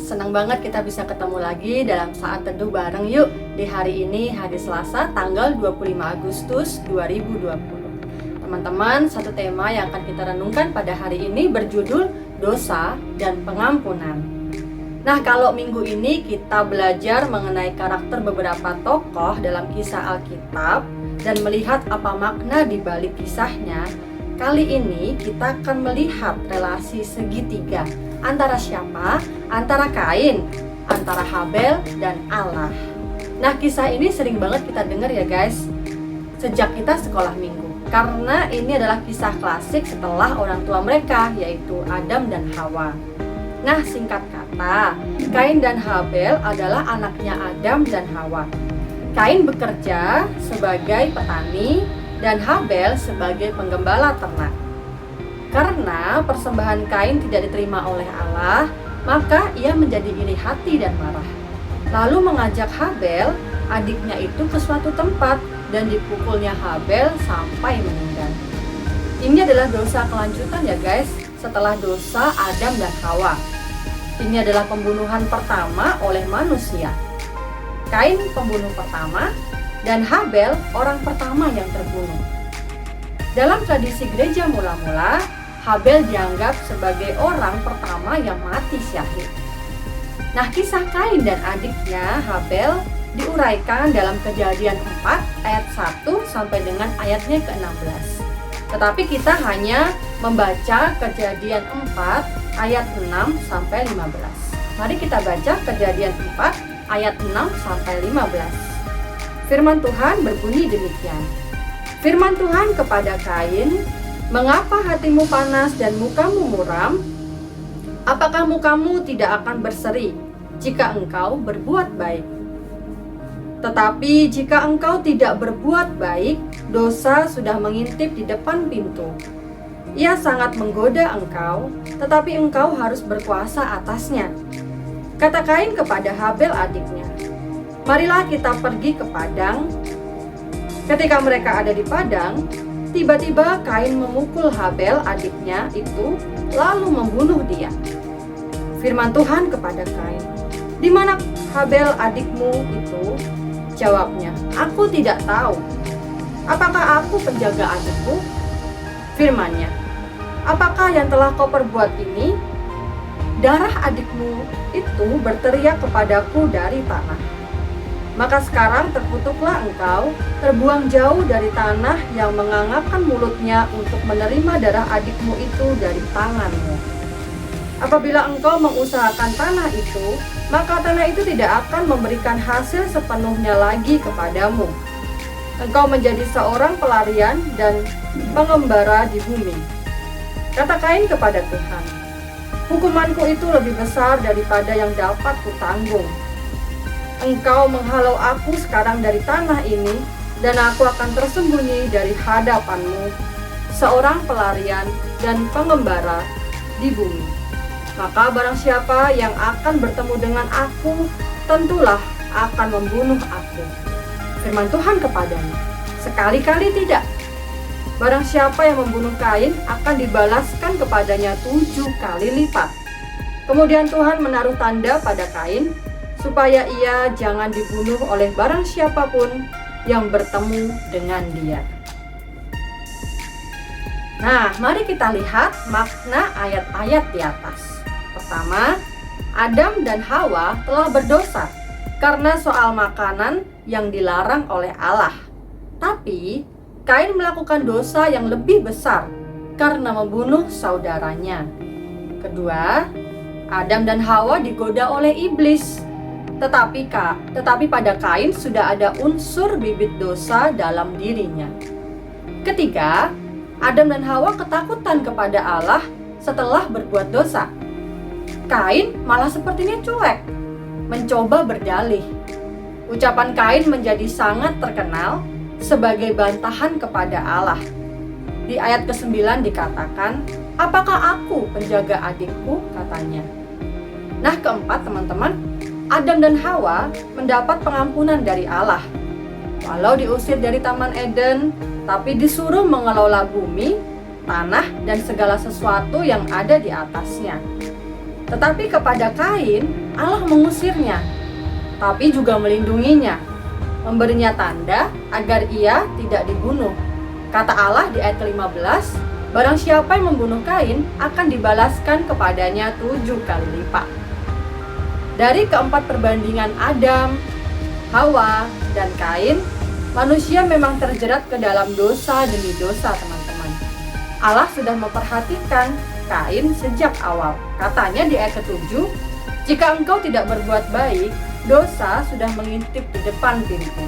senang banget kita bisa ketemu lagi dalam saat teduh bareng yuk. Di hari ini, hari Selasa, tanggal 25 Agustus 2020. Teman-teman, satu tema yang akan kita renungkan pada hari ini berjudul Dosa dan Pengampunan. Nah, kalau minggu ini kita belajar mengenai karakter beberapa tokoh dalam kisah Alkitab dan melihat apa makna di balik kisahnya, kali ini kita akan melihat relasi segitiga antara siapa? Antara Kain, antara Habel, dan Allah. Nah, kisah ini sering banget kita dengar ya guys, sejak kita sekolah minggu. Karena ini adalah kisah klasik setelah orang tua mereka, yaitu Adam dan Hawa. Nah, singkat kata, Kain dan Habel adalah anaknya Adam dan Hawa. Kain bekerja sebagai petani dan Habel sebagai penggembala ternak. Karena persembahan Kain tidak diterima oleh Allah, maka ia menjadi iri hati dan marah. Lalu mengajak Habel, adiknya itu ke suatu tempat dan dipukulnya Habel sampai meninggal. Ini adalah dosa kelanjutan ya guys, setelah dosa Adam dan Hawa. Ini adalah pembunuhan pertama oleh manusia. Kain pembunuh pertama dan Habel orang pertama yang terbunuh. Dalam tradisi gereja mula-mula, Habel dianggap sebagai orang pertama yang mati syahid. Nah, kisah Kain dan adiknya Habel diuraikan dalam Kejadian 4 ayat 1 sampai dengan ayatnya ke-16. Tetapi kita hanya membaca Kejadian 4 ayat 6 sampai 15. Mari kita baca Kejadian 4 ayat 6 sampai 15. Firman Tuhan berbunyi demikian. Firman Tuhan kepada Kain, "Mengapa hatimu panas dan mukamu muram? Apakah mukamu tidak akan berseri jika engkau berbuat baik? Tetapi jika engkau tidak berbuat baik, dosa sudah mengintip di depan pintu. Ia sangat menggoda engkau, tetapi engkau harus berkuasa atasnya." Kata Kain kepada Habel adiknya, "Marilah kita pergi ke padang." Ketika mereka ada di padang, tiba-tiba Kain memukul Habel adiknya itu, lalu membunuh dia. Firman Tuhan kepada Kain, "Di mana Habel adikmu itu?" Jawabnya, "Aku tidak tahu." "Apakah aku penjaga adikku?" Firman-Nya, "Apakah yang telah kau perbuat ini? Darah adikmu itu berteriak kepadaku dari tanah. Maka sekarang terkutuklah engkau, terbuang jauh dari tanah yang mengangapkan mulutnya untuk menerima darah adikmu itu dari tanganmu. Apabila engkau mengusahakan tanah itu, maka tanah itu tidak akan memberikan hasil sepenuhnya lagi kepadamu. Engkau menjadi seorang pelarian dan pengembara di bumi." Kata Kain kepada Tuhan, "Hukumanku itu lebih besar daripada yang dapat kutanggung. Engkau menghalau aku sekarang dari tanah ini, dan aku akan tersembunyi dari hadapanmu, seorang pelarian dan pengembara di bumi. Maka barang siapa yang akan bertemu dengan aku, tentulah akan membunuh aku." Firman Tuhan kepadanya, "Sekali-kali tidak. Barang siapa yang membunuh Kain akan dibalaskan kepadanya 7 kali lipat." Kemudian Tuhan menaruh tanda pada Kain, supaya ia jangan dibunuh oleh barang siapapun yang bertemu dengan dia. Nah, mari kita lihat makna ayat-ayat di atas. Pertama, Adam dan Hawa telah berdosa karena soal makanan yang dilarang oleh Allah. Tapi, Kain melakukan dosa yang lebih besar karena membunuh saudaranya. Kedua, Adam dan Hawa digoda oleh iblis. Tetapi pada Kain sudah ada unsur bibit dosa dalam dirinya. Ketiga, Adam dan Hawa ketakutan kepada Allah setelah berbuat dosa. Kain malah sepertinya cuek, mencoba berdalih. Ucapan Kain menjadi sangat terkenal sebagai bantahan kepada Allah. Di ayat ke-9 dikatakan, "Apakah aku penjaga adikku?" katanya. Nah, keempat teman-teman, Adam dan Hawa mendapat pengampunan dari Allah. Walau diusir dari Taman Eden, tapi disuruh mengelola bumi, tanah, dan segala sesuatu yang ada di atasnya. Tetapi kepada Kain, Allah mengusirnya, tapi juga melindunginya, memberinya tanda agar ia tidak dibunuh. Kata Allah di ayat ke-15, barang siapa yang membunuh Kain akan dibalaskan kepadanya 7 kali lipat. Dari keempat perbandingan Adam, Hawa, dan Kain, manusia memang terjerat ke dalam dosa demi dosa, teman-teman. Allah sudah memperhatikan Kain sejak awal. Katanya di ayat ke-7, jika engkau tidak berbuat baik, dosa sudah mengintip di depan pintu.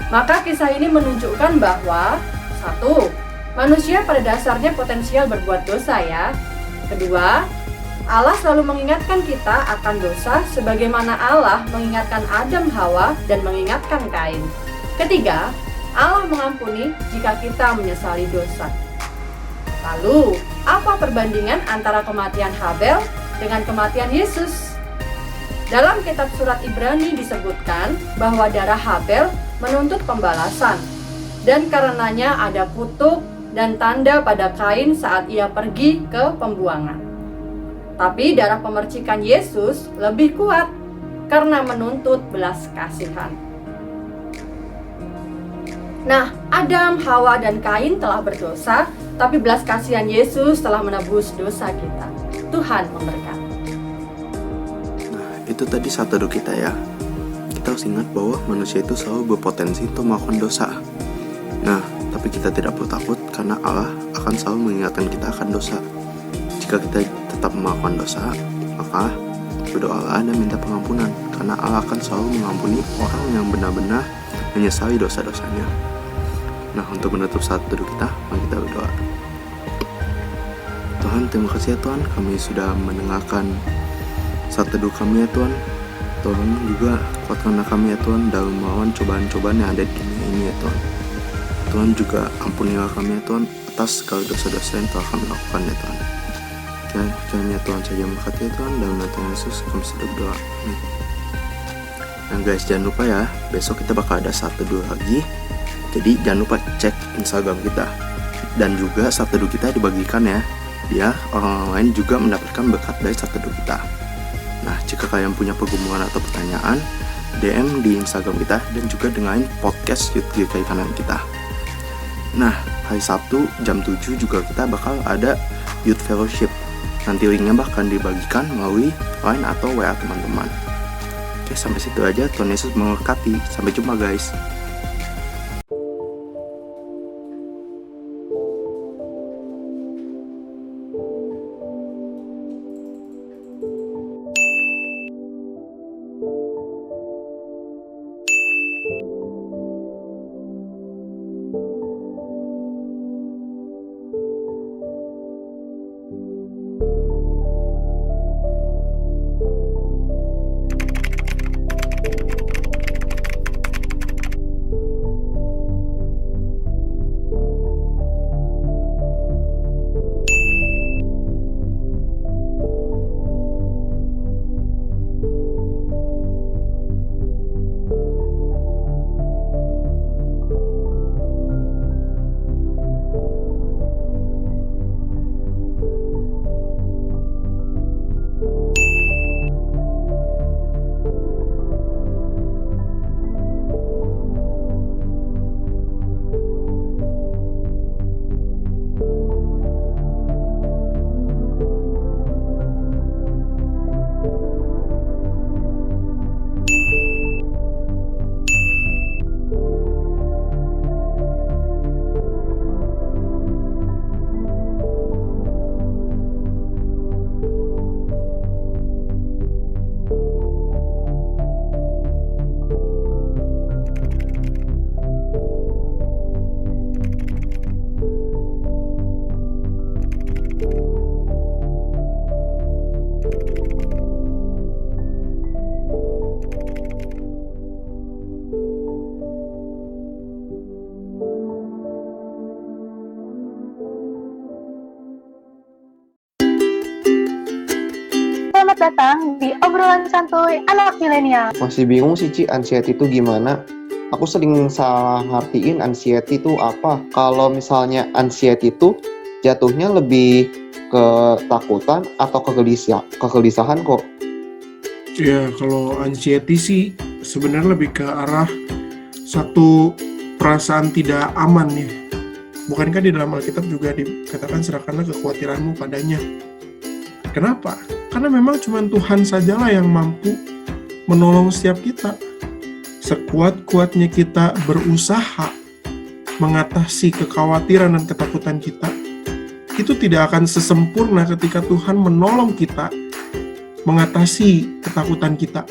Maka kisah ini menunjukkan bahwa 1. Manusia pada dasarnya potensial berbuat dosa ya. Kedua, Allah selalu mengingatkan kita akan dosa sebagaimana Allah mengingatkan Adam, Hawa, dan mengingatkan Kain. Ketiga, Allah mengampuni jika kita menyesali dosa. Lalu, apa perbandingan antara kematian Habel dengan kematian Yesus? Dalam kitab surat Ibrani disebutkan bahwa darah Habel menuntut pembalasan, dan karenanya ada kutuk dan tanda pada Kain saat ia pergi ke pembuangan. Tapi darah pemercikan Yesus lebih kuat karena menuntut belas kasihan. Nah, Adam, Hawa, dan Kain telah berdosa, tapi belas kasihan Yesus telah menebus dosa kita. Tuhan memberkati. Nah, itu tadi satu teduh kita ya. Kita harus ingat bahwa manusia itu selalu berpotensi untuk melakukan dosa. Nah, tapi kita tidak perlu takut karena Allah akan selalu mengingatkan kita akan dosa. Jika kita tetap melakukan dosa, maka berdoalah dan minta pengampunan, karena Allah akan selalu mengampuni orang yang benar-benar menyesali dosa-dosanya. Nah, untuk menutup saat teduh kita, mari kita berdoa. Tuhan, terima kasih ya Tuhan, kami sudah mendengarkan saat teduh kami ya Tuhan. Tolong juga kuatkanlah kami ya Tuhan dalam melawan cobaan-cobaan yang ada di dunia ini ya Tuhan. Tuhan juga ampunilah kami ya Tuhan atas segala dosa-dosa yang telah kami lakukan ya Tuhan. Kiranya Tuhan saja memberkati ya Tuhan, dalam nama Tuhan Yesus kami sudah berdoa. Nah guys, jangan lupa ya, besok kita bakal ada saat teduh lagi. Jadi jangan lupa cek Instagram kita. Dan juga saat teduh kita dibagikan ya, biar orang lain juga mendapatkan berkat dari saat teduh kita. Nah, jika kalian punya pergumulan atau pertanyaan, DM di Instagram kita dan juga dengerin podcast Youth GKI Kanan kita. Nah, hari Sabtu jam 7 juga kita bakal ada Youth Fellowship. Nanti linknya bahkan dibagikan melalui line atau WA teman-teman. Oke, sampai situ aja. Tuhan Yesus memberkati. Sampai jumpa guys. Selamat datang di obrolan santuy anak milenial. Masih bingung sih Ci, anxiety itu gimana? Aku sering salah ngertiin anxiety itu apa. Kalau misalnya anxiety itu jatuhnya lebih ke ketakutan atau kegelisahan kok. Ya, kalau anxiety sih sebenarnya lebih ke arah satu perasaan tidak aman ya. Bukankah di dalam Alkitab juga dikatakan serahkanlah kekhawatiranmu padanya. Kenapa? Karena memang cuma Tuhan sajalah yang mampu menolong setiap kita. Sekuat-kuatnya kita berusaha mengatasi kekhawatiran dan ketakutan kita, itu tidak akan sesempurna ketika Tuhan menolong kita mengatasi ketakutan kita.